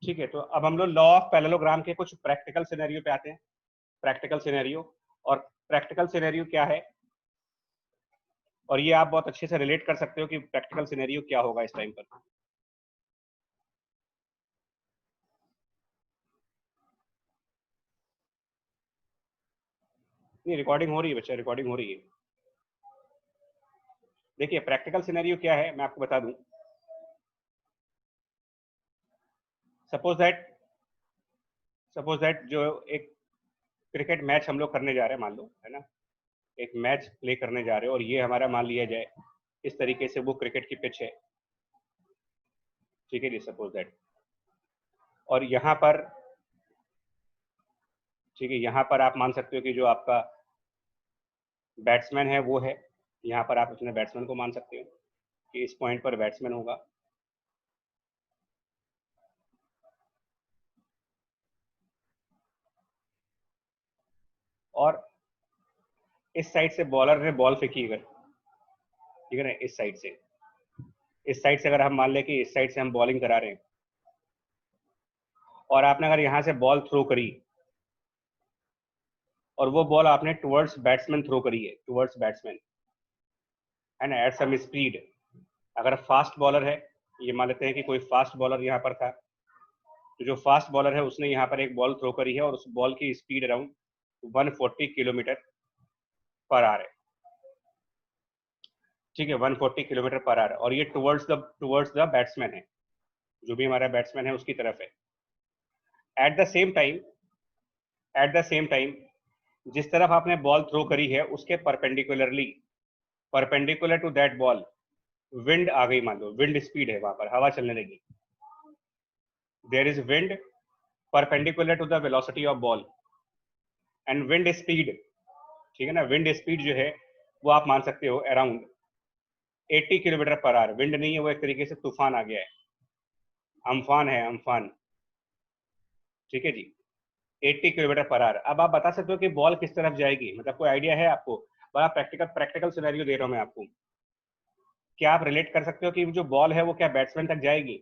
ठीक है, तो अब हम लोग लॉ ऑफ पैरेललोग्राम के कुछ प्रैक्टिकल सिनेरियो पे आते हैं। प्रैक्टिकल सिनेरियो, और प्रैक्टिकल सिनेरियो क्या है, और ये आप बहुत अच्छे से रिलेट कर सकते हो कि प्रैक्टिकल सिनेरियो क्या होगा इस टाइम पर। नहीं, रिकॉर्डिंग हो रही है बच्चा, रिकॉर्डिंग हो रही है। देखिए प्रैक्टिकल सिनेरियो क्या है, मैं आपको बता दूं। सपोज दैट जो एक क्रिकेट मैच हम लोग करने जा रहे हैं, मान लो, है ना, एक मैच प्ले करने जा रहे हो, और ये हमारा मान लिया जाए इस तरीके से वो क्रिकेट की पिच है, ठीक है जी, सपोज दैट। और यहाँ पर, ठीक है, यहाँ पर आप मान सकते हो कि जो आपका बैट्समैन है वो है, यहाँ पर आप अपने बैट्समैन को मान सकते हो कि इस पॉइंट पर बैट्समैन होगा, और इस साइड से बॉलर ने बॉल फेंकी अगर, ठीक है ना, इस साइड से अगर हम मान लें कि इस साइड से हम बॉलिंग करा रहे हैं, और आपने अगर यहाँ से बॉल थ्रो करी, और वो बॉल आपने टुवर्ड्स बैट्समैन थ्रो करी है, टुवर्ड्स बैट्समैन, है ना, एट सम स्पीड। अगर फास्ट बॉलर है, ये मान लेते हैं कि कोई फास्ट बॉलर यहाँ पर था, तो जो फास्ट बॉलर है उसने यहाँ पर एक बॉल थ्रो करी है, और उस बॉल की speed around 140 kilometre per our है, ठीक है, 140 किलोमीटर पर आवर, और ये टुवर्ड्स द बैट्समैन है, जो भी हमारा बैट्समैन है उसकी तरफ है। एट द सेम टाइम, जिस तरफ आपने बॉल थ्रो करी है उसके perpendicular to that ball wind आ गई, मान लो विंड स्पीड है, वहां पर हवा चलने लगी, there is wind perpendicular to the velocity of ball, and wind speed, ठीक है ना, विंड स्पीड जो है वो आप मान सकते हो around 80 kilometre per our. Wind नहीं है, वो एक तरीके से तूफान आ गया है, अम्फान है, अम्फान, ठीक है जी, 80 किलोमीटर पर आवर। अब आप बता सकते हो कि बॉल किस तरफ जाएगी, मतलब कोई आइडिया है आपको? बड़ा प्रैक्टिकल सिनेरियो दे रहा हूं मैं आपको। क्या आप रिलेट कर सकते हो कि जो बॉल है वो क्या बैट्समैन तक जाएगी?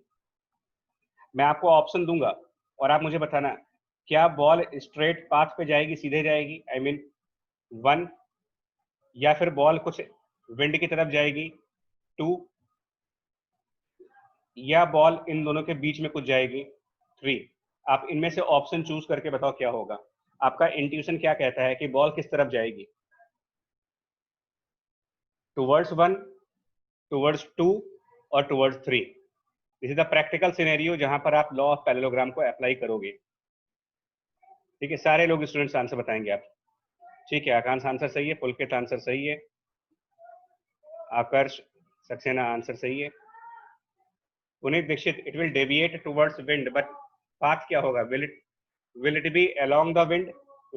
मैं आपको ऑप्शन दूंगा और आप मुझे बताना, क्या बॉल स्ट्रेट पाथ पे जाएगी, सीधे जाएगी, आई मीन 1, या फिर बॉल कुछ विंड की तरफ जाएगी 2, या बॉल इन दोनों के बीच में कुछ जाएगी 3। आप इनमें से ऑप्शन चूज करके बताओ क्या होगा। आपका इंट्यूशन क्या कहता है कि बॉल किस तरफ जाएगी? टुवर्ड्स 1, टुवर्ड्स 2, और towards 3। This is the practical scenario जहां पर आप लॉ ऑफ पैरेललोग्राम को अप्लाई करोगे। ठीक है, सारे लोग स्टूडेंट्स आंसर बताएंगे आप। ठीक है, आकांक्ष आंसर सही है, पुलकित आंसर सही है, आकर्ष सक्सेना आंसर सही है, Puneet Dixit it will deviate towards wind, but path क्या होगा? Will it be along the wind,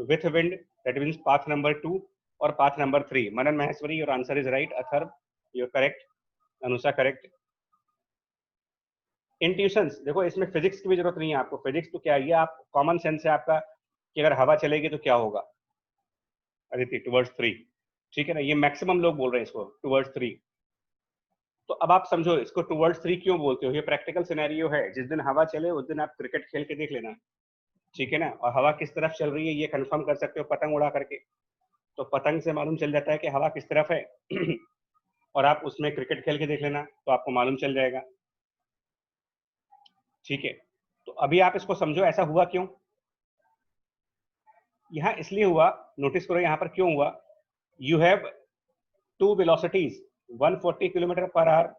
with wind, that means path number 2 और path number 3। Manan Maheshwari, your answer is right. Atharva, you're correct. Anusha correct. Intuitions देखो, इसमें physics की भी जरूरत नहीं है आपको। फिजिक्स तो क्या है, ये आप कॉमन सेंस है आपका कि अगर हवा चलेगी तो क्या होगा। अदिति, टुवर्ड्स 3, ठीक है ना, ये मैक्सिमम लोग बोल रहे हैं इसको टुवर्ड्स 3। तो अब आप समझो इसको टुवर्ड्स 3 क्यों बोलते हो। ये प्रैक्टिकल सिनेरियो है, जिस दिन हवा चले उस दिन आप क्रिकेट खेल के देख लेना, ठीक है ना। और हवा किस तरफ चल रही है ये कंफर्म कर सकते हो पतंग उड़ा करके। तो पतंग से मालूम चल जाता है कि हवा किस तरफ है और आप उसमें क्रिकेट खेल के देख लेना तो आपको मालूम चल जाएगा, ठीक है। तो अभी आप इसको समझो ऐसा हुआ क्यों। यहां इसलिए हुआ, नोटिस करो यहां पर क्यों हुआ। You have two velocities, 140 kilometre per hour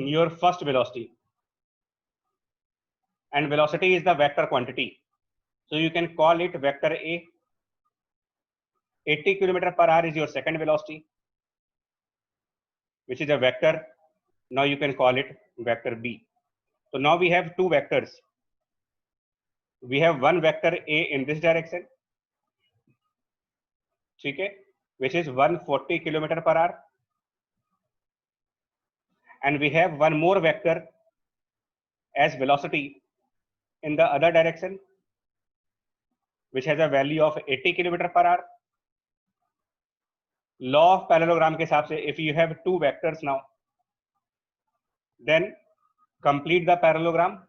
your first velocity, and velocity is the vector quantity, so you can call it vector A. 80 kilometer per hour is your second velocity, which is a vector. Now you can call it vector B. So now we have two vectors. We have one vector A in this direction, ठीक है, which is 140 kilometer per hour, and we have one more vector as velocity in the other direction, which has a value of 80 kilometer per hour. Law of parallelogram के हिसाब से, if you have two vectors now, then complete the parallelogram.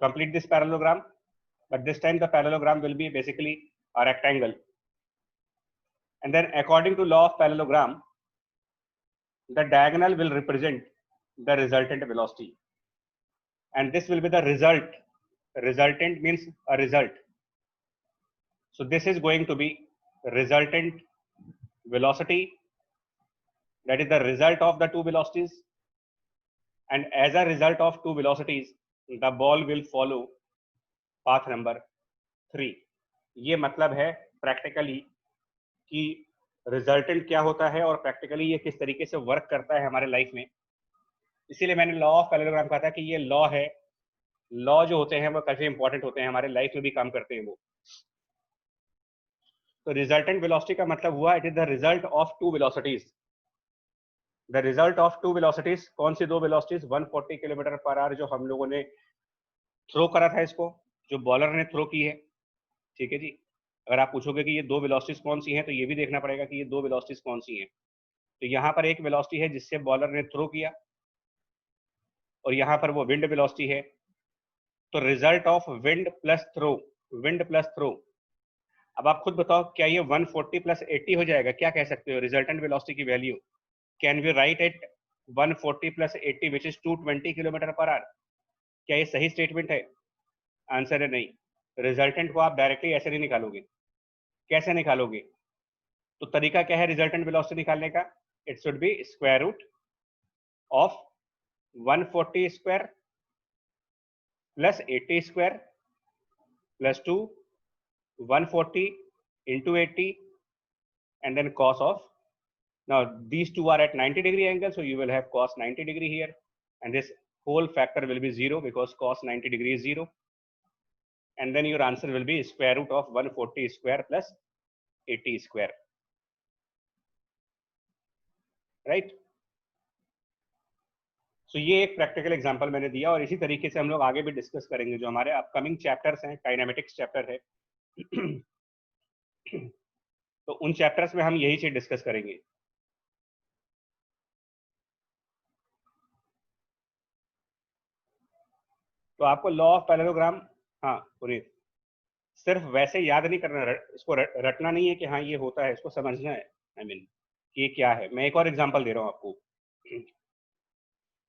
complete this parallelogram, but this time the parallelogram will be basically a rectangle. And then according to law of parallelogram, the diagonal will represent the resultant velocity, and this will be the result. Resultant means a result. So this is going to be resultant velocity, that is the result of the two velocities, and as a result of two velocities the ball will follow path number 3. ये मतलब है practically कि resultant क्या होता है और practically ये किस तरीके से वर्क करता है हमारे लाइफ में. इसीलिए मैंने लॉ ऑफ पैरेललोग्राम कहा था कि ये लॉ है. लॉ जो होते हैं वो काफी इंपॉर्टेंट होते हैं, हमारे लाइफ में भी काम करते हैं वो. तो रिजल्टेंट वेलोसिटी का मतलब हुआ it is the result of two velocities. The result of two velocities. कौन सी दो वेलोसिटीज? 140 किलोमीटर पर आवर जो हम लोगों ने थ्रो करा था, इसको जो बॉलर ने थ्रो की है. ठीक है जी. अगर आप पूछोगे कि ये दो वेलोसिटीज कौन सी हैं, तो ये भी देखना पड़ेगा कि ये दो वेलोसिटीज कौन सी हैं. तो यहाँ पर एक वेलोसिटी है जिससे बॉलर ने थ्रो किया, और यहाँ पर वो विंड वेलोसिटी है. तो result of wind plus throw, wind plus throw. अब आप खुद बताओ, क्या ये 140 प्लस 80 हो जाएगा? क्या कह सकते हो रिजल्टेंट वेलोसिटी की value? Can we write it 140 plus 80 which is 220 kilometre per hour? क्या ये सही स्टेटमेंट है? आंसर है नहीं. रिजल्टेंट को आप डायरेक्टली ऐसे नहीं निकालोगे. कैसे निकालोगे? तो तरीका क्या है रिजल्टेंट वेलोसिटी निकालने का? It should be square root of 140 square plus 80 square plus 2 140 into 80 and then cos of. Now these two are at 90 degree angle, so you will have cos 90 degree here, and this whole factor will be 0 because cos 90 degree is 0, and then your answer will be square root of 140 square plus 80 square, right? So ये एक practical example मैंने दिया, और इसी तरीके से हम लोग आगे भी डिस्कस करेंगे. जो हमारे अपकमिंग चैप्टर्स हैं, काइनेमेटिक्स चैप्टर है, तो उन चैप्टर्स में हम यही चीज डिस्कस करेंगे. तो आपको लॉ ऑफ पैरेललोग्राम, हाँ पुनीत, सिर्फ वैसे याद नहीं करना, इसको रटना नहीं है कि हाँ ये होता है, इसको समझना है. आई मीन ये क्या है. मैं एक और एग्जांपल दे रहा हूँ आपको,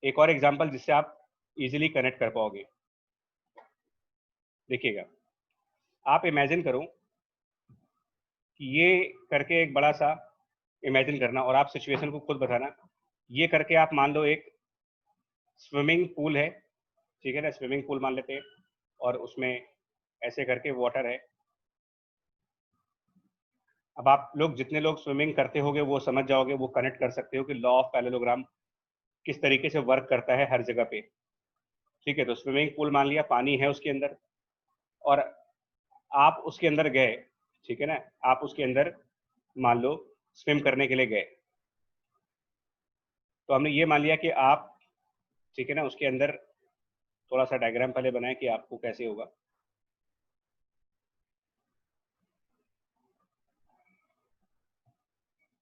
एक और एग्जांपल जिससे आप इजीली कनेक्ट कर पाओगे. देखिएगा, आप इमेजिन करो कि ये करके एक बड़ा सा इमेजिन करना, और आप सिचुएशन को खुद बताना. ये करके आप मान लो एक स्विमिंग पूल है, ठीक है ना, स्विमिंग पूल मान लेते हैं, और उसमें ऐसे करके वाटर है. अब आप लोग जितने लोग स्विमिंग करते होगे वो समझ जाओगे, वो कनेक्ट कर सकते हो कि लॉ ऑफ पैरेललोग्राम किस तरीके से वर्क करता है हर जगह पे. ठीक है, तो स्विमिंग पूल मान लिया, पानी है उसके अंदर, और आप उसके अंदर गए. ठीक है ना, आप उसके अंदर मान लो स्विम करने के लिए गए. तो हमने ये मान लिया कि आप, ठीक है ना, उसके अंदर थोड़ा सा डायग्राम पहले बनाए कि आपको कैसे होगा.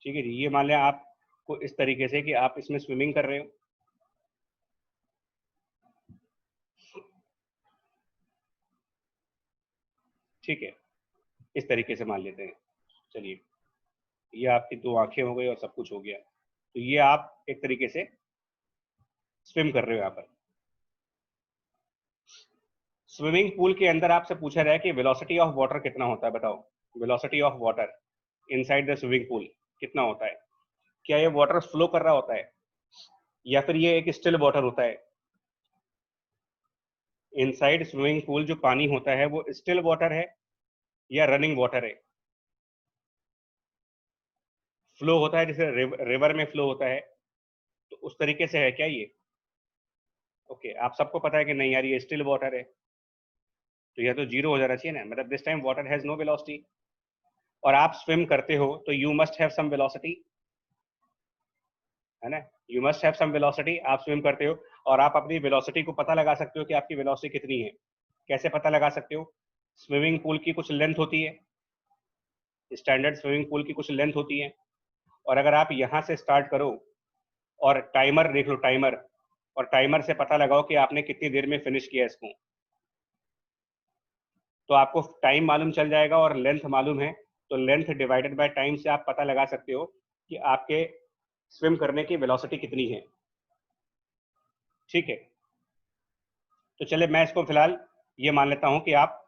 ठीक है जी, ये मान लिया आपको इस तरीके से कि आप इसमें स्विमिंग कर रहे हो. ठीक है, इस तरीके से मान लेते हैं. चलिए, ये आपकी दो आंखें हो गई और सब कुछ हो गया. तो ये आप एक तरीके से स्विम कर रहे हो यहाँ पर. स्विमिंग पूल के अंदर आपसे पूछा रहा है कि वेलोसिटी ऑफ वाटर कितना होता है, बताओ. Velocity of water inside the swimming pool कितना होता है? क्या ये वाटर फ्लो कर रहा होता है, या फिर ये एक स्टिल वाटर होता है? इनसाइड स्विमिंग पूल जो पानी होता है वो स्टिल वाटर है या रनिंग वाटर है? फ्लो होता है जैसे रिवर में फ्लो होता है, तो उस तरीके से है क्या ये? ओके, आप सबको पता है कि नहीं यार ये स्टिल वाटर है, तो यह तो जीरो हो जाना चाहिए ना. मतलब this time water has no velocity, और आप स्विम करते हो तो you must have some velocity, है ना. You must have some velocity. आप स्विम करते हो और आप अपनी वेलोसिटी को पता लगा सकते हो कि आपकी वेलोसिटी कितनी है. कैसे पता लगा सकते हो? स्विमिंग पूल की कुछ लेंथ होती है, स्टैंडर्ड स्विमिंग पूल की कुछ लेंथ होती है, और अगर आप यहाँ से स्टार्ट करो और टाइमर देख लो, टाइमर, और टाइमर से पता लगाओ कि आपने कितनी देर में फिनिश किया इसको. तो आपको टाइम मालूम चल जाएगा और लेंथ मालूम है, तो लेंथ डिवाइडेड बाय टाइम से आप पता लगा सकते हो कि आपके स्विम करने की वेलोसिटी कितनी है। ठीक है, तो चले मैं इसको फिलहाल ये मान लेता हूं कि आप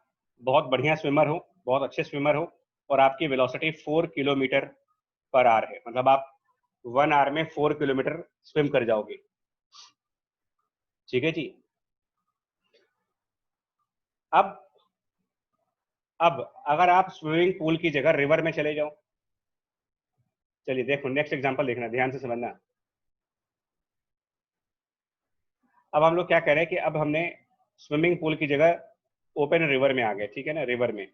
बहुत बढ़िया स्विमर हो, बहुत अच्छे स्विमर हो, और आपकी वेलोसिटी 4 किलोमीटर पर आवर है, मतलब आप 1 आवर में 4 किलोमीटर स्विम कर जाओगे। ठीक है जी। अब अब अगर आप स्विमिंग पूल की जगह रिवर में चले जाओ, चलिए देखो नेक्स्ट एग्जांपल देखना, ध्यान से समझना। अब हम लोग क्या कह रहे हैं कि अब हमने स्विमिंग पूल की जगह ओपन रिवर में आ गए, ठीक है ना, रिवर में।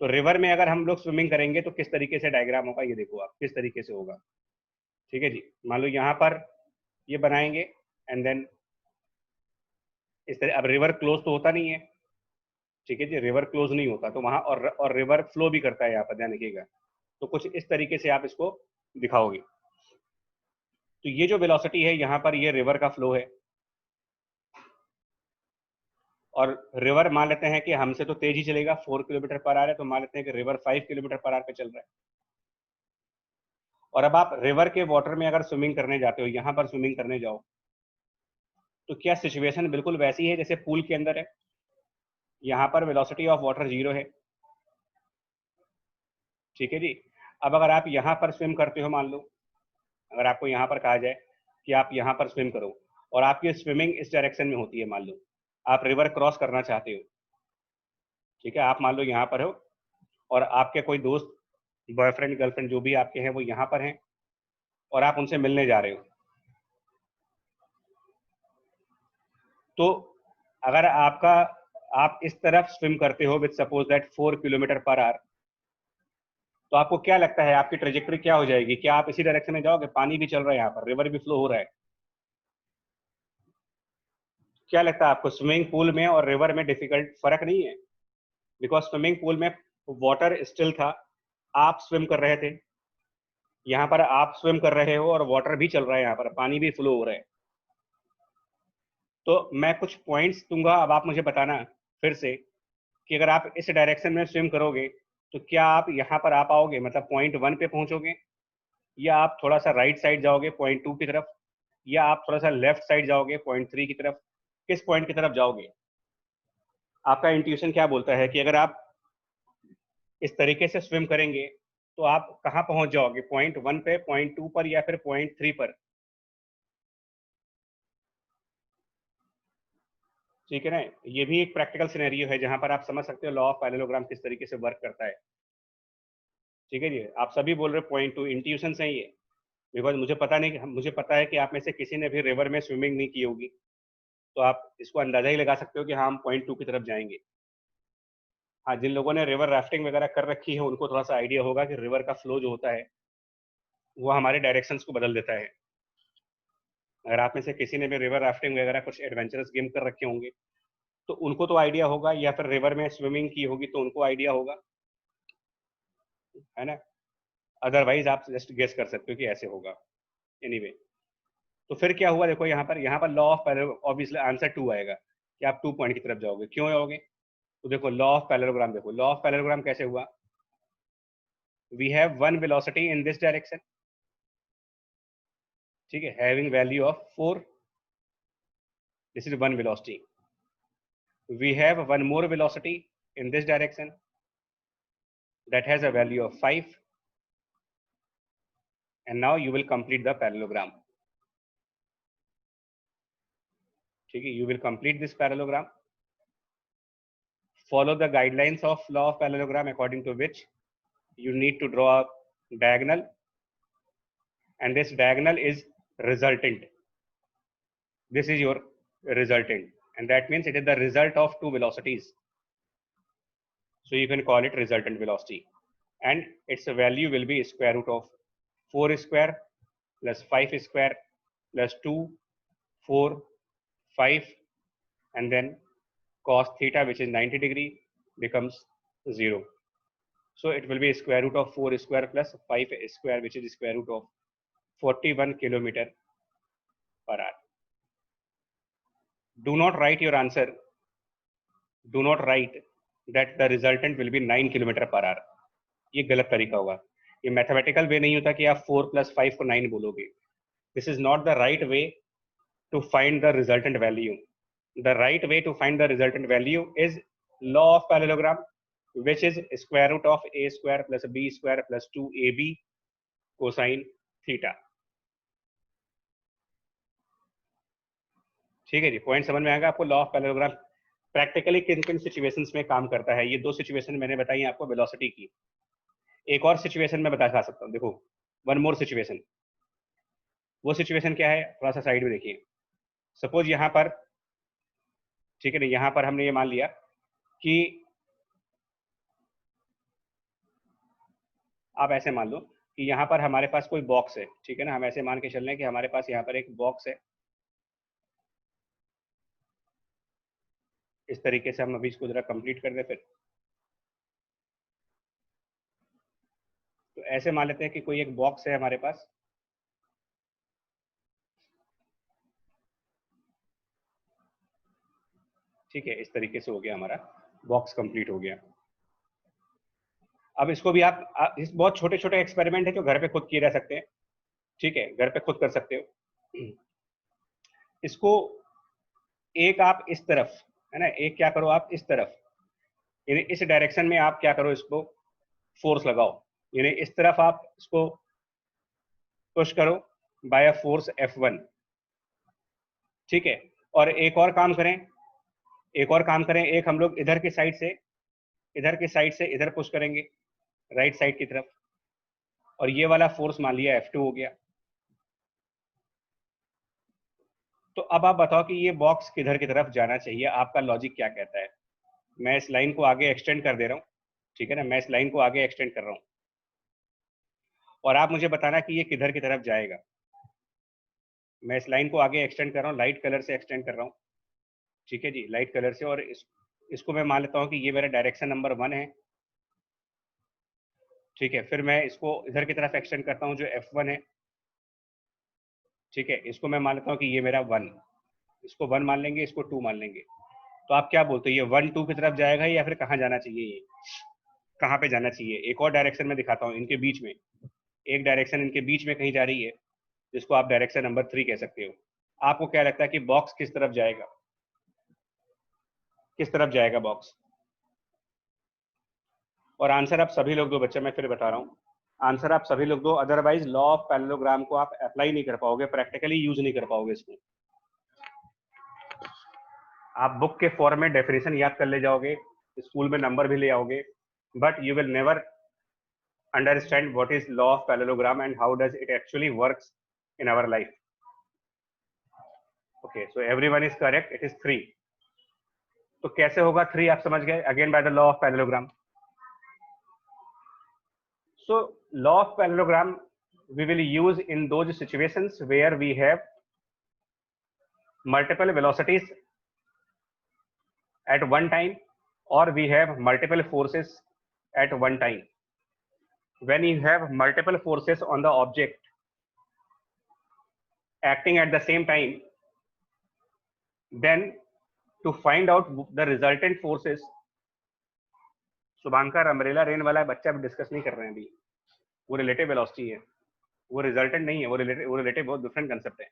तो रिवर में अगर हम लोग स्विमिंग करेंगे तो किस तरीके से डायग्राम होगा, ये देखो आप किस तरीके से होगा। ठीक है जी, मान लो यहाँ पर ये बनाएंगे एंड देन इस तरह। अब रिवर क्लोज तो होता नहीं है, ठीक है जी, रिवर क्लोज नहीं होता तो वहां और रिवर फ्लो भी करता है, यहाँ पर ध्यान रखिएगा। तो कुछ इस तरीके से आप इसको दिखाओगे। तो ये जो वेलोसिटी है यहाँ पर, ये रिवर का फ्लो है, और रिवर मान लेते हैं कि हमसे तो तेज ही चलेगा, 4 किलोमीटर पर आवर है, तो मान लेते हैं कि रिवर 5 किलोमीटर पर आवर पे चल रहा है। और अब आप रिवर के वाटर में अगर स्विमिंग करने जाते हो, यहाँ पर स्विमिंग करने जाओ, तो क्या सिचुएशन बिल्कुल वैसी है जैसे पूल के अंदर है। यहाँ पर वेलोसिटी ऑफ वाटर 0 है। ठीक है जी। अब अगर आप यहाँ पर स्विम करते हो, मान लो अगर आपको यहाँ पर कहा जाए कि आप यहाँ पर स्विम करो, और आपकी स्विमिंग इस डायरेक्शन में होती है, मान लो आप रिवर क्रॉस करना चाहते हो। ठीक है, आप मान लो यहाँ पर हो और आपके कोई दोस्त, बॉयफ्रेंड गर्लफ्रेंड जो भी आपके हैं वो यहाँ पर हैं, और आप उनसे मिलने जा रहे हो। तो अगर आपका आप इस तरफ स्विम करते हो with suppose that 4 kilometre per our, तो आपको क्या लगता है आपकी ट्रेजेक्टरी क्या हो जाएगी? क्या आप इसी डायरेक्शन में जाओगे? पानी भी चल रहा है यहाँ पर, रिवर भी फ्लो हो रहा है। क्या लगता है आपको स्विमिंग पूल में और रिवर में डिफिकल्ट फर्क नहीं है? बिकॉज स्विमिंग पूल में वाटर स्टिल था, आप स्विम कर रहे थे। यहाँ पर आप स्विम कर रहे हो और वाटर भी चल रहा है, यहाँ पर पानी भी फ्लो हो रहा है। तो मैं कुछ पॉइंट्स दूंगा, अब आप मुझे बताना फिर से कि अगर आप इस डायरेक्शन में स्विम करोगे तो क्या आप यहाँ पर आ पाओगे, मतलब पॉइंट 1 पे पहुंचोगे, या आप थोड़ा सा राइट साइड जाओगे पॉइंट 2 की तरफ, या आप थोड़ा सा लेफ्ट साइड जाओगे पॉइंट 3 की तरफ? किस पॉइंट की तरफ जाओगे? आपका इंट्यूशन क्या बोलता है कि अगर आप इस तरीके से स्विम करेंगे तो आप कहाँ पहुंच जाओगे? पॉइंट 1 पे, पॉइंट 2 पर, या फिर पॉइंट 3 पर? ठीक है ना, ये भी एक प्रैक्टिकल सिनेरियो है जहां पर आप समझ सकते हो लॉ ऑफ पैरेललोग्राम किस तरीके से वर्क करता है। ठीक है जी, आप सभी बोल रहे पॉइंट 2, इंट्यूशन सही है। बिकॉज मुझे पता नहीं, मुझे पता है कि आप में से किसी ने भी रिवर में स्विमिंग नहीं की होगी, तो आप इसको अंदाजा ही लगा सकते हो कि हाँ हम पॉइंट 2 की तरफ जाएंगे। हाँ, जिन लोगों ने रिवर राफ्टिंग वगैरह कर रखी है उनको थोड़ा सा आइडिया होगा कि रिवर का फ्लो जो होता है वो हमारे डायरेक्शंस को बदल देता है। अगर आप में से किसी ने भी रिवर राफ्टिंग वगैरह कुछ एडवेंचरस गेम कर रखे होंगे तो उनको तो आइडिया होगा, या फिर रिवर में स्विमिंग की होगी तो उनको आइडिया होगा, है ना। अदरवाइज आप जस्ट गेस कर सकते हो कि ऐसे होगा। एनीवे, तो फिर क्या हुआ देखो, यहाँ पर लॉ ऑफ ऑब्वियसली आंसर 2 आएगा कि आप 2 पॉइंट की तरफ जाओगे। क्यों जाओगे? तो देखो लॉ ऑफ पैरेललोग्राम, देखो लॉ ऑफ पैरेललोग्राम कैसे हुआ। We have one velocity in this direction, ठीक है, having value of 4, this is one velocity. We have one more velocity in this direction that has a value of 5, and now you will complete the parallelogram. ठीक है, you will complete this parallelogram. Follow the guidelines of law of parallelogram according to which you need to draw a diagonal, and this diagonal is resultant. This is your resultant, and that means it is the result of two velocities. So you can call it resultant velocity, and its value will be square root of 4 square plus 5 square plus 2, 4, 5, and then cos theta, which is 90 degree, becomes 0. So it will be square root of 4 square plus 5 square, which is square root of 41 kilometer per hour. Do not write your answer do not right that the resultant will be 9 kilometre per our. ये गलत तरीका होगा। ये mathematical वे नहीं होता कि आप 4 + 5 को 9 बोलोगे। This is not the right way to find the resultant value. The right way to find the resultant value is law of parallelogram, which is square root of a square plus b square plus 2ab cosine theta। ठीक है जी, point समझ में आएगा आपको। Law of parallelogram practically किन किन situations में काम करता है। ये दो सिचुएशन मैंने बताई आपको वेलोसिटी की। एक और सिचुएशन मैं बता सकता हूँ, देखो वन मोर सिचुएशन। वो सिचुएशन क्या है, थोड़ा सा साइड में देखिए। सपोज यहाँ पर, ठीक है ना, यहाँ पर हमने ये मान लिया कि आप ऐसे मान लो कि यहाँ पर हमारे पास कोई बॉक्स है, ठीक है ना। हम ऐसे मान के चल रहे हैं कि हमारे पास यहाँ पर एक बॉक्स है। इस तरीके से हम अभी इसको जरा कंप्लीट कर दे फिर। तो ऐसे मान लेते हैं कि कोई एक बॉक्स है हमारे पास, ठीक है। इस तरीके से हो गया हमारा बॉक्स कंप्लीट हो गया। अब इसको भी आप इस बहुत छोटे छोटे एक्सपेरिमेंट है जो घर पे खुद किए जा सकते हैं, ठीक है, घर पे खुद कर सकते हो। इसको एक आप इस तरफ, है ना, एक क्या करो आप इस तरफ, यानी इस डायरेक्शन में आप क्या करो, इसको फोर्स लगाओ। यानी इस तरफ आप इसको पुश करो बाय अ फोर्स F1, ठीक है। और एक और काम करें, एक और काम करें, एक हम लोग इधर की साइड से, इधर की साइड से इधर पुश करेंगे राइट साइड की तरफ, और ये वाला फोर्स मान लिया F2 हो गया। तो अब आप बताओ कि ये बॉक्स किधर की तरफ जाना चाहिए, आपका लॉजिक क्या कहता है। मैं इस लाइन को आगे एक्सटेंड कर दे रहा हूँ, ठीक है ना, मैं इस लाइन को आगे एक्सटेंड कर रहा हूँ, और आप मुझे बताना कि ये किधर की तरफ जाएगा। मैं इस लाइन को आगे एक्सटेंड कर रहा हूँ, लाइट कलर से एक्सटेंड कर रहा हूँ, ठीक है जी, लाइट कलर से। और इसको मैं मान लेता हूँ कि ये मेरा डायरेक्शन नंबर 1 है, ठीक है। फिर मैं इसको इधर की तरफ एक्सटेंड करता हूँ जो F1 है, ठीक है। इसको मैं मान लेता हूँ कि ये मेरा 1, इसको 1 मान लेंगे, इसको 2 मान लेंगे। तो आप क्या बोलते हो, ये 1 2 की तरफ जाएगा या फिर कहाँ जाना चाहिए, ये कहाँ पे जाना चाहिए। एक और डायरेक्शन में दिखाता हूँ, इनके बीच में एक डायरेक्शन इनके बीच में कहीं जा रही है, जिसको आप डायरेक्शन नंबर 3 कह सकते हो। आपको क्या लगता है कि बॉक्स किस तरफ जाएगा, किस तरफ जाएगा बॉक्स। और आंसर आप सभी लोग दो, बच्चा मैं फिर बता रहा हूँ, आंसर आप सभी लोग दो, अदरवाइज लॉ ऑफ पैरेललोग्राम को आप अप्लाई नहीं कर पाओगे, प्रैक्टिकली यूज नहीं कर पाओगे इसको। आप बुक के फॉर्म में डेफिनेशन याद कर ले जाओगे, स्कूल में नंबर भी ले आओगे, but you will never understand what is law of parallelogram and how does it actually works in our life. Okay, so everyone is correct, it is 3। तो कैसे होगा 3, आप समझ गए, again by the law of parallelogram. So law of parallelogram we will use in those situations where we have multiple velocities at one time, or we have multiple forces at one time. When you have multiple forces on the object acting at the same time, then to find out the resultant forces, Shubhankar umbrella rain वाला बच्चा discuss नहीं कर रहे हैं अभी, वो relative velocity है, वो रिजल्टेंट नहीं है, वो रिलेटिव बहुत डिफरेंट कंसेप्ट है।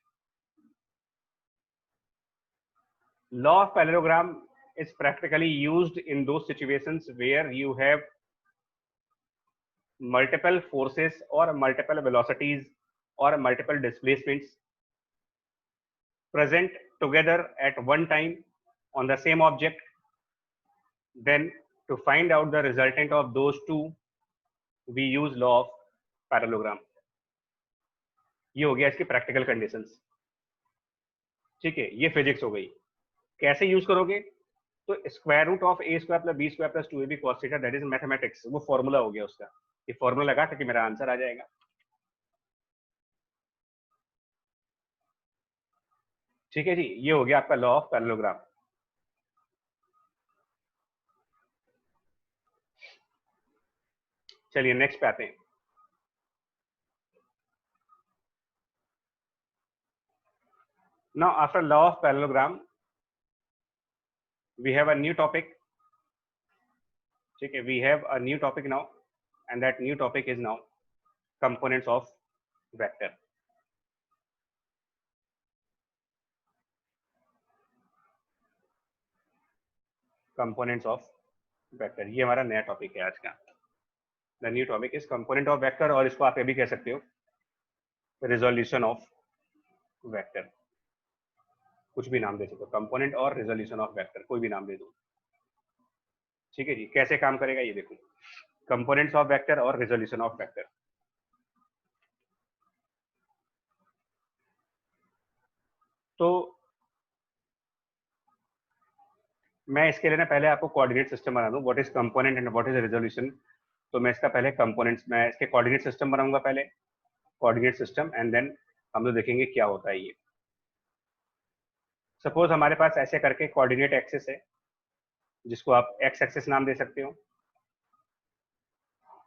Law of parallelogram is practically used in those situations where you have multiple forces or multiple velocities or multiple displacements present together at one time on the same object. Then to find out the resultant of those two, we use law of parallelogram। ये हो गया इसकी practical conditions, ठीक है। ये physics हो गई। कैसे यूज करोगे, तो square root of a square plus b square plus 2ab cos theta, that is mathematics, वो फॉर्मूला हो गया उसका। ये फॉर्मूला लगा ताकि मेरा आंसर आ जाएगा, ठीक है जी। ये हो गया आपका लॉ ऑफ पैरेललोग्राम। चलिए नेक्स्ट पे आते हैं। Now after law of parallelogram we have a new topic ठीक है, we have a new topic now and that new topic is now components of vector. Components of vector, ये हमारा नया topic है आज का। The new topic is component of vector, और इसको आप ये भी कह सकते हो रिजोल्यूशन ऑफ वेक्टर, कुछ भी नाम दे सकते हो, कंपोनेंट और रिजोल्यूशन ऑफ वेक्टर, कोई भी नाम दे दो। ठीक है जी, कैसे काम करेगा ये देखो, कंपोनेंट्स ऑफ वेक्टर और रिजोल्यूशन ऑफ वेक्टर। तो मैं इसके लिए ना पहले आपको कोऑर्डिनेट सिस्टम बना दूं, what is component and what is resolution. तो मैं इसका पहले कंपोनेंट्स, मैं इसके कोऑर्डिनेट सिस्टम बनाऊंगा पहले, कोऑर्डिनेट सिस्टम, एंड देन हम लोग देखेंगे क्या होता है ये। सपोज हमारे पास ऐसे करके कोऑर्डिनेट एक्सिस है, जिसको आप एक्स एक्सिस नाम दे सकते हो,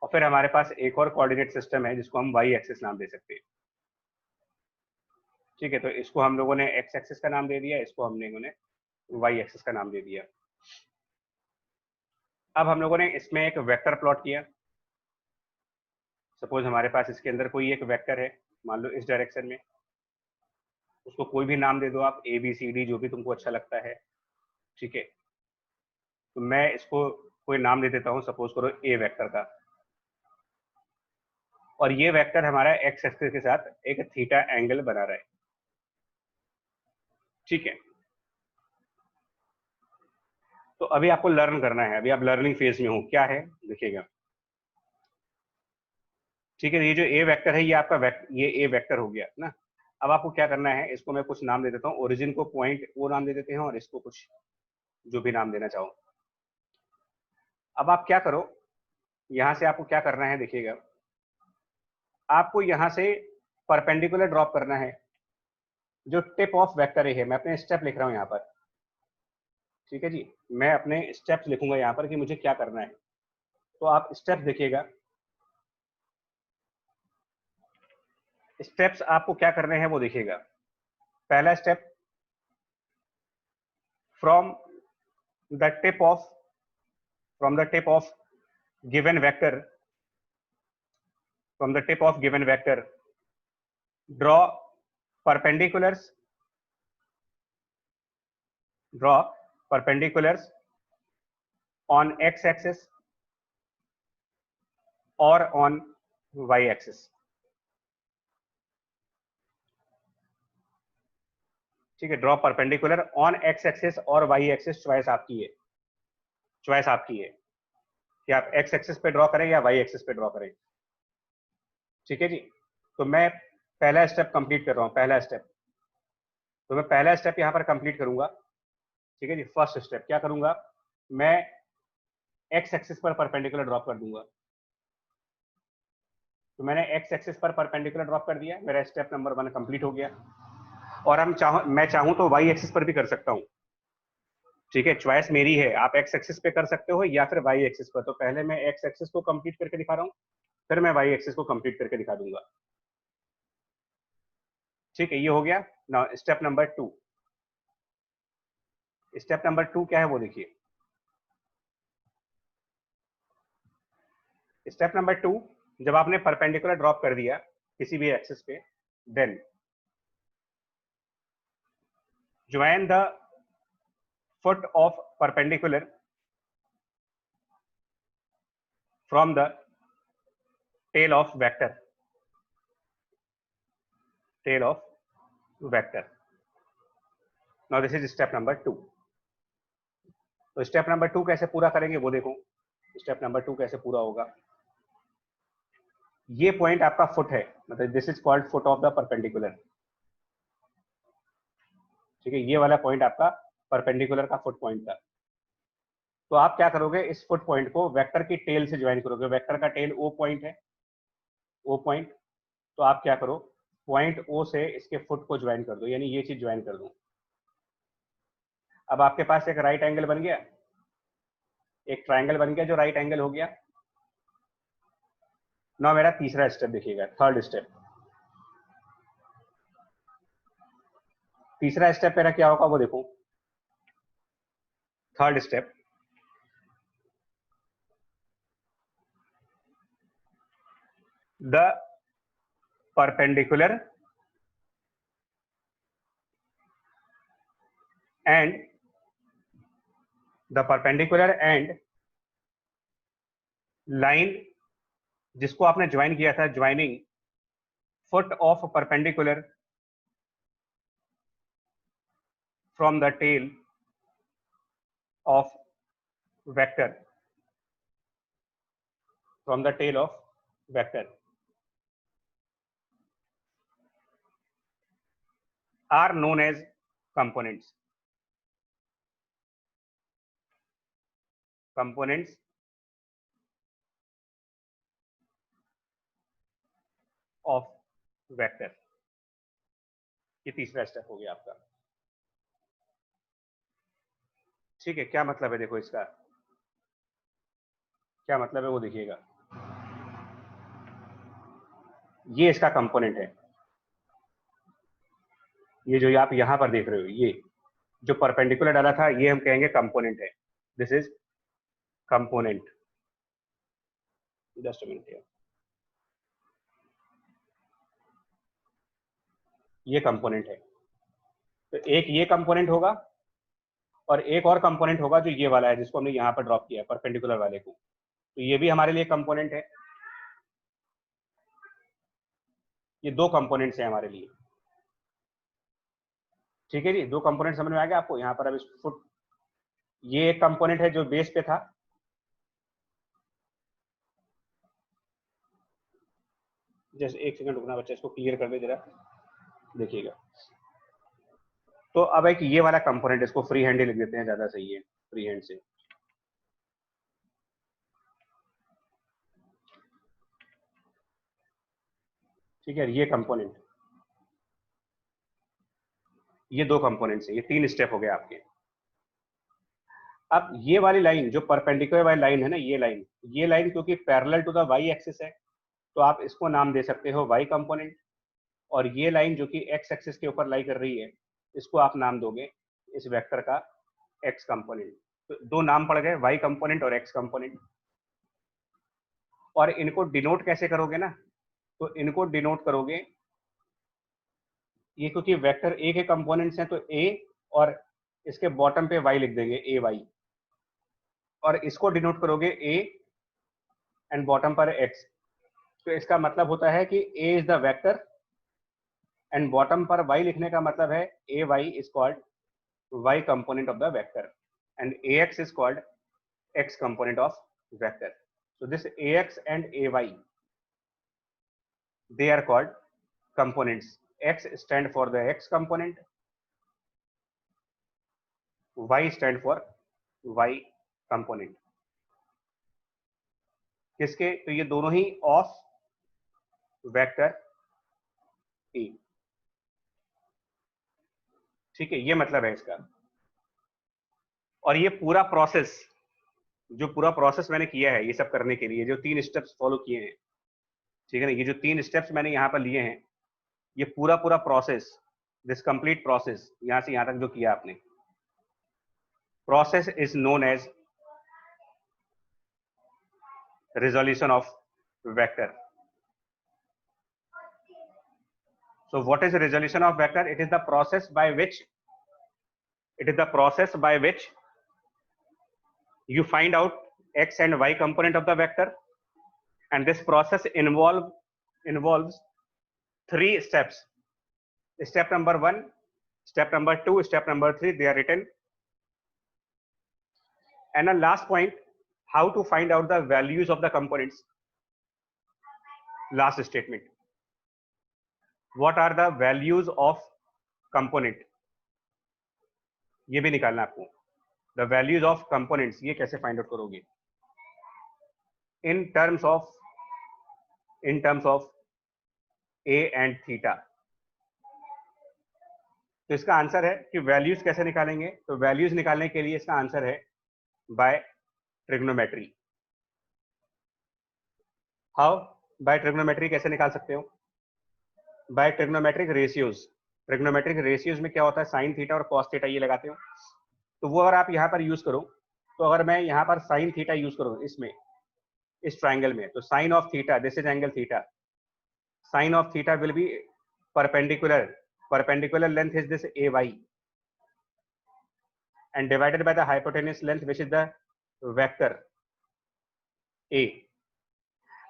और फिर हमारे पास एक और कोऑर्डिनेट सिस्टम है जिसको हम वाई एक्सिस नाम दे सकते हैं। ठीक है, तो इसको हम लोगों ने एक्स एक्सिस का नाम दे दिया, इसको हम लोगों ने वाई एक्सिस का नाम दे दिया। अब हम लोगों ने इसमें एक वेक्टर प्लॉट किया। सपोज हमारे पास इसके अंदर कोई एक वेक्टर है, मान लो इस डायरेक्शन में, उसको कोई भी नाम दे दो आप, ए बी सी डी, जो भी तुमको अच्छा लगता है। ठीक है, तो मैं इसको कोई नाम दे देता हूँ, सपोज करो ए वेक्टर का, और ये वेक्टर हमारा एक्स एक्सिस के साथ एक थीटा एंगल बना रहा है। ठीक है, तो अभी आपको लर्न करना है, अभी आप लर्निंग फेज में हो, क्या है देखिएगा। ठीक है, ये जो ए वेक्टर है ये आपका ये ए वेक्टर हो गया ना। अब आपको क्या करना है, इसको मैं कुछ नाम दे देता हूँ, ओरिजिन को पॉइंट वो नाम दे देते हैं, और इसको कुछ जो भी नाम देना चाहो। अब आप क्या करो, यहां से आपको क्या करना है देखिएगा, आपको यहां से परपेंडिकुलर ड्रॉप करना है जो टिप ऑफ वेक्टर ए है। मैं अपने स्टेप लिख रहा हूं यहाँ पर। ठीक है जी, मैं अपने स्टेप्स लिखूंगा यहाँ पर कि मुझे क्या करना है, तो आप स्टेप्स देखिएगा। स्टेप्स आपको क्या करने हैं वो देखिएगा। पहला step, from the tip of given vector, from the tip of given vector, draw perpendiculars draw perpendiculars on x axis or on y axis। ठीक है, draw perpendicular on x axis और वाई एक्सिस, चॉइस आपकी है, choice आपकी है कि आप x axis पे ड्रॉ करें या वाई एक्सिस पे ड्रॉ करें। ठीक है जी, तो मैं पहला स्टेप कंप्लीट कर रहा हूं, पहला स्टेप, तो मैं पहला स्टेप यहां पर कंप्लीट करूंगा। ठीक है जी, फर्स्ट स्टेप क्या करूंगा, मैं एक्स एक्सिस पर परपेंडिकुलर ड्रॉप कर दूंगा। तो मैंने एक्स एक्सिस पर परपेंडिकुलर ड्रॉप कर दिया, मेरा स्टेप नंबर 1 कंप्लीट हो गया। और मैं चाहूं तो वाई एक्सिस पर भी कर सकता हूं। ठीक है, चॉइस मेरी है, आप एक्स एक्सिस पे कर सकते हो या फिर वाई एक्सिस पर। तो पहले मैं एक्स एक्सिस को कंप्लीट करके दिखा रहा हूं, फिर मैं वाई एक्सिस को कंप्लीट करके दिखा दूंगा। ठीक है, ये हो गया ना स्टेप नंबर 2। स्टेप नंबर 2 क्या है वो देखिए। स्टेप नंबर 2, जब आपने परपेंडिकुलर ड्रॉप कर दिया किसी भी एक्सिस पे, then join the foot of perpendicular from the tail of vector, tail of vector। now this is step number 2। तो स्टेप नंबर 2 कैसे पूरा करेंगे वो देखो। स्टेप नंबर 2 कैसे पूरा होगा, ये पॉइंट आपका फुट है, मतलब this is called foot of the perpendicular. ठीक है, ये वाला पॉइंट आपका परपेंडिकुलर का फुट पॉइंट था। तो आप क्या करोगे, इस फुट पॉइंट को वेक्टर की टेल से ज्वाइन करोगे। वेक्टर का टेल ओ पॉइंट है, ओ पॉइंट। तो आप क्या करो, पॉइंट ओ से इसके फुट को ज्वाइन कर दो, यानी ये चीज ज्वाइन कर दो। अब आपके पास एक राइट एंगल बन गया, एक ट्राइंगल बन गया जो राइट एंगल हो गया। ना मेरा तीसरा स्टेप देखिएगा, थर्ड स्टेप। तीसरा स्टेप मेरा क्या होगा वो देखो। Third step, the perpendicular and line जिसको आपने ज्वाइन किया था, joining foot of perpendicular from the tail of vector are known as components of vector। ये तीसरा स्टेप हो गया आपका। ठीक है, क्या मतलब है, देखो इसका क्या मतलब है वो देखिएगा। ये इसका कंपोनेंट है, ये जो आप यहां पर देख रहे हो, ये जो परपेंडिकुलर डाला था ये हम कहेंगे कंपोनेंट है। This is component. Just a minute, ये कंपोनेंट है। तो एक ये कंपोनेंट होगा और एक और कंपोनेंट होगा जो ये वाला है, जिसको हमने यहाँ पर ड्रॉप किया है, परपेंडिकुलर वाले को। तो ये भी हमारे लिए कंपोनेंट है। ये दो कंपोनेंट्स हैं हमारे लिए। ठीक है जी, दो कंपोनेंट समझ में आ गया आपको। यहाँ पर अब इस फुट, ये एक कंपोनेंट है जो बेस पे था, जैसे एक सेकंड रुकना बच्चा, इसको क्लियर कर दे जरा, देखिएगा। तो अब एक ये वाला कंपोनेंट, इसको फ्री हैंड ही लिख देते हैं, ज्यादा सही है फ्री हैंड से। ठीक है, ये कंपोनेंट, ये दो कंपोनेंट्स हैं, ये तीन स्टेप हो गए आपके। अब ये वाली लाइन जो परपेंडिकुलर वाली लाइन है ना, ये लाइन क्योंकि parallel to the Y axis है, तो आप इसको नाम दे सकते हो वाई कंपोनेंट। और ये लाइन जो कि एक्स एक्सिस के ऊपर लाई कर रही है, इसको आप नाम दोगे इस वेक्टर का एक्स कंपोनेंट। तो दो नाम पड़ गए, वाई कंपोनेंट और एक्स कंपोनेंट। और इनको डिनोट कैसे करोगे ना, तो इनको डिनोट करोगे, ये क्योंकि वेक्टर ए के कंपोनेंट्स हैं तो ए, और इसके बॉटम पे वाई लिख देंगे, ए वाई। और इसको डिनोट करोगे ए एंड बॉटम पर एक्स। तो इसका मतलब होता है कि A is the vector and bottom पर वाई लिखने का मतलब है A Y is called Y component of the vector and A X is called x component of vector. So this ax and ay, they are called components. X stand for the x component, y stand for y component. किसके? तो ये दोनों ही of vector e। ठीक है, ये मतलब है इसका। और ये पूरा प्रोसेस, जो पूरा प्रोसेस मैंने किया है ये सब करने के लिए, जो तीन स्टेप्स फॉलो किए हैं, ठीक है ना, ये जो तीन स्टेप्स मैंने यहाँ पर लिए हैं, ये पूरा प्रोसेस, दिस कंप्लीट प्रोसेस, यहां से यहां तक जो किया आपने, process is known as resolution of vector. So what is resolution of vector? It is the process by which you find out x and y component of the vector, and this process involves three steps. Step number 1, step number 2, step number 3, they are written. And the last point, how to find out the values of the components. Last statement, what are the values of component, ये भी निकालना आपको। The values of components, ये कैसे find out करोगे? In terms of A and theta. तो इसका answer है कि वैल्यूज कैसे निकालेंगे, तो वैल्यूज निकालने के लिए इसका आंसर है by trigonometry. How? By trigonometry कैसे निकाल सकते हो? By trigonometric ratios. Trigonometric ratios में क्या होता है, साइन थीटा और कॉस थीटा ये लगाते हो। तो वो अगर आप यहाँ पर यूज करो, तो अगर मैं यहाँ पर साइन थीटा यूज करूँ इसमें, इस ट्राइंगल में, तो sine of theta, this is angle theta, Sine of theta will be perpendicular length is this AY and divided by the hypotenuse length which is the vector A.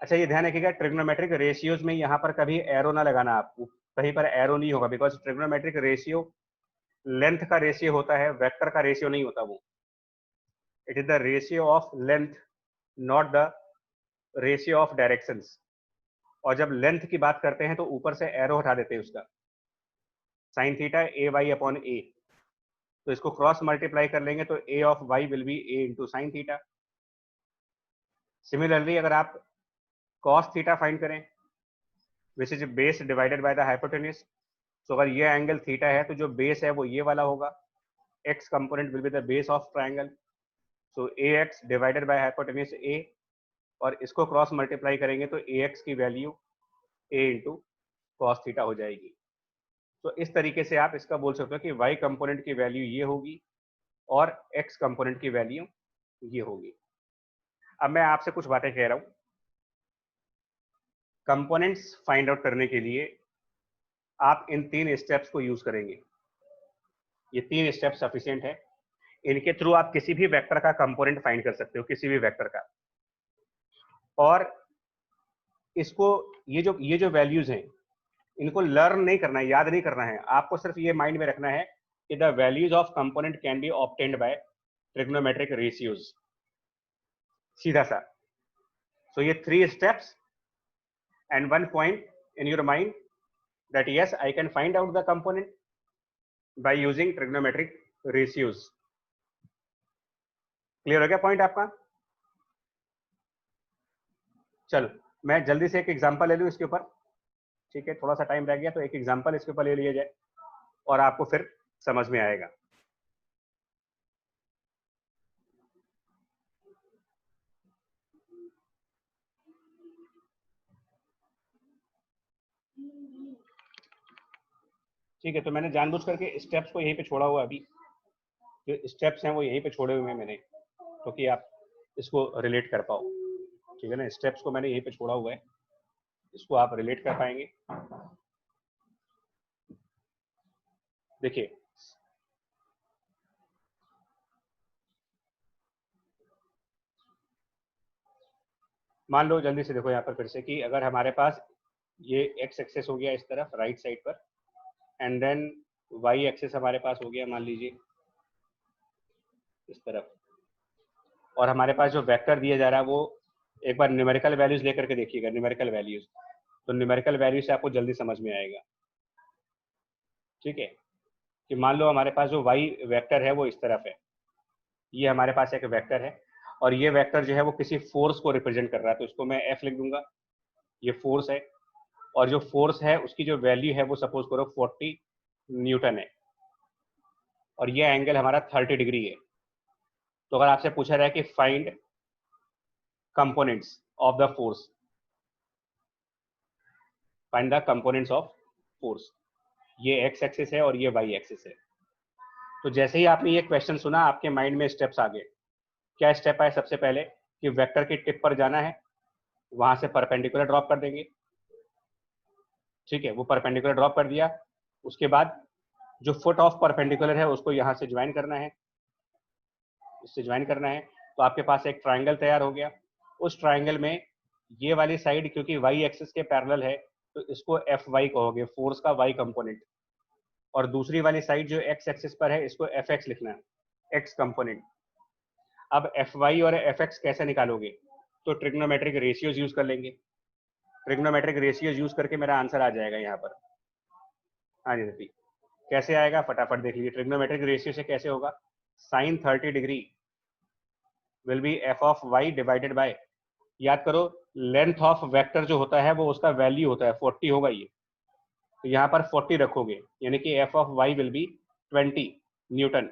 अच्छा ये ध्यान रखिएगा, trigonometric ratios में यहाँ पर कभी एरो ना लगाना, आपको कहीं पर एरो नहीं होगा, बिकॉज ट्रिग्नोमेट्रिक रेशियो लेंथ का रेशियो होता है, वेक्टर का रेशियो नहीं होता वो. It is the ratio of length, not the ratio of directions. और जब लेंथ की बात करते हैं तो ऊपर से एरो हटा देते हैं उसका. Sine theta A Y upon A, तो इसको क्रॉस मल्टीप्लाई कर लेंगे तो A of Y will be A into sine theta. Similarly अगर आप कॉस थीटा फाइंड करें which is base divided by the hypotenuse, तो अगर ये एंगल थीटा है तो जो बेस है वो ये वाला होगा. X component will be the base of triangle, so A X divided by hypotenuse A, और इसको क्रॉस मल्टीप्लाई करेंगे तो ए एक्स की value A into cos theta हो जाएगी. तो इस तरीके से आप इसका बोल सकते हो कि y कंपोनेंट की वैल्यू ये होगी और x कंपोनेंट की वैल्यू ये होगी. अब मैं आपसे कुछ बातें कह रहा हूं. कंपोनेंट्स फाइंड आउट करने के लिए आप इन 3 स्टेप्स को यूज करेंगे. ये 3 स्टेप सफिशिएंट है. इनके थ्रू आप किसी भी वेक्टर का कंपोनेंट फाइंड कर सकते हो, किसी भी वेक्टर का. और इसको ये जो वैल्यूज हैं इनको लर्न नहीं करना है, याद नहीं करना है, आपको सिर्फ ये माइंड में रखना है कि the values of component can be obtained by trigonometric ratios. सीधा सा. सो ये 3 steps and 1 point in your mind that yes I can find out the component by using trigonometric ratios. Clear हो गया पॉइंट आपका? चलो मैं जल्दी से एक एग्जांपल ले लूं इसके ऊपर. ठीक है, थोड़ा सा टाइम रह गया तो एक एग्जांपल इसके ऊपर ले लिया जाए और आपको फिर समझ में आएगा. ठीक है, तो मैंने जानबूझ करके स्टेप्स को यहीं पे छोड़ा हुआ. अभी जो स्टेप्स हैं वो यहीं पे छोड़े हुए हैं मैंने, क्योंकि आप इसको रिलेट कर पाओ. ठीक है ना, स्टेप्स को मैंने यहीं पे छोड़ा हुआ है, इसको आप रिलेट कर पाएंगे. देखिए मान लो जल्दी से देखो यहाँ पर फिर से कि अगर हमारे पास ये एक्स एक्सेस हो गया इस तरफ राइट साइड पर, एंड देन वाई एक्सेस हमारे पास हो गया मान लीजिए इस तरफ, और हमारे पास जो वेक्टर दिया जा रहा है वो एक बार न्यूमेरिकल वैल्यूज लेकर के देखिएगा. न्यूमेरिकल वैल्यूज, तो न्यूमेरिकल वैल्यूज से आपको जल्दी समझ में आएगा. ठीक है, कि मान लो हमारे पास जो वाई वेक्टर है वो इस तरफ है, ये हमारे पास एक वेक्टर है और ये वेक्टर जो है वो किसी फोर्स को रिप्रेजेंट कर रहा है, तो इसको मैं एफ लिख दूंगा. ये फोर्स है और जो फोर्स है उसकी जो वैल्यू है वो सपोज करो 40 न्यूटन है और ये एंगल हमारा 30 डिग्री है. तो अगर आपसे पूछा जाए कि find components of the force, find the components of force, ये एक्स एक्सिस है और ये वाई एक्सिस है. तो जैसे ही आपने ये क्वेश्चन सुना आपके माइंड में स्टेप्स आ गए. क्या स्टेप है? सबसे पहले कि वेक्टर की टिप पर जाना है, वहां से परपेंडिकुलर ड्रॉप कर देंगे. ठीक है, वो परपेंडिकुलर ड्रॉप कर दिया, उसके बाद जो फुट ऑफ परपेंडिकुलर है उसको यहाँ से ज्वाइन करना है, इससे ज्वाइन करना है, तो आपके पास एक ट्राइंगल तैयार हो गया. उस ट्राइंगल में ये वाली साइड क्योंकि वाई एक्सिस के पैरेलल है तो इसको एफ वाई कहोगे, फोर्स का वाई कंपोनेंट, और दूसरी वाली साइड जो एक्स एक्सिस पर है इसको एफ एक्स लिखना है, एक्स कंपोनेंट. अब एफ वाई और एफ एक्स कैसे निकालोगे? तो ट्रिग्नोमेट्रिक रेशियोज यूज कर लेंगे. ट्रिग्नोमेट्रिक रेशियोज यूज करके मेरा आंसर आ जाएगा यहाँ पर. हाँ जी सती, कैसे आएगा फटाफट देख लीजिए. ट्रिग्नोमेट्रिक रेशियो से कैसे होगा? Sine 30 degree will be F of Y divided by, याद करो लेंथ ऑफ वेक्टर जो होता है वो उसका वैल्यू होता है 40 होगा ये, तो यहाँ पर 40 रखोगे यानी कि F of Y will be 20 newton.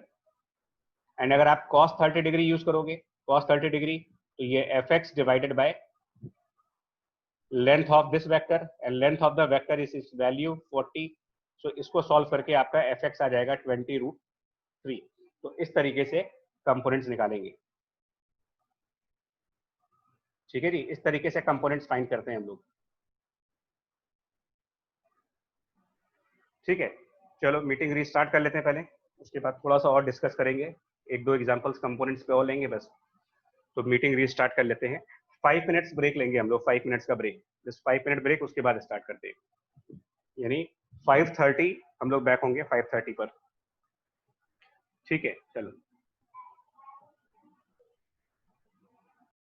And अगर आप cos 30 डिग्री यूज करोगे, cos 30 डिग्री, तो ये F X divided by length of this vector and length of the vector is इस वैल्यू 40. सो इसको सॉल्व करके आपका एफ एक्स आ जाएगा 20√3. तो इस तरीके से कंपोनेंट्स निकालेंगे. ठीक है जी, इस तरीके से कंपोनेंट्स फाइंड करते हैं हम लोग. ठीक है, चलो मीटिंग रीस्टार्ट कर लेते हैं पहले, उसके बाद थोड़ा सा और डिस्कस करेंगे, एक दो एग्जांपल्स कंपोनेंट्स पे और लेंगे बस। तो मीटिंग रीस्टार्ट कर लेते हैं। 5 मिनट्स ब्रेक लेंगे हम लोग, 5 मिनट्स का ब्रेक, जस्ट 5 मिनट ब्रेक, उसके बाद स्टार्ट करते हैं। यानी 5:30 हम लोग बैक होंगे 5:30 पर। ठीक है, चलो।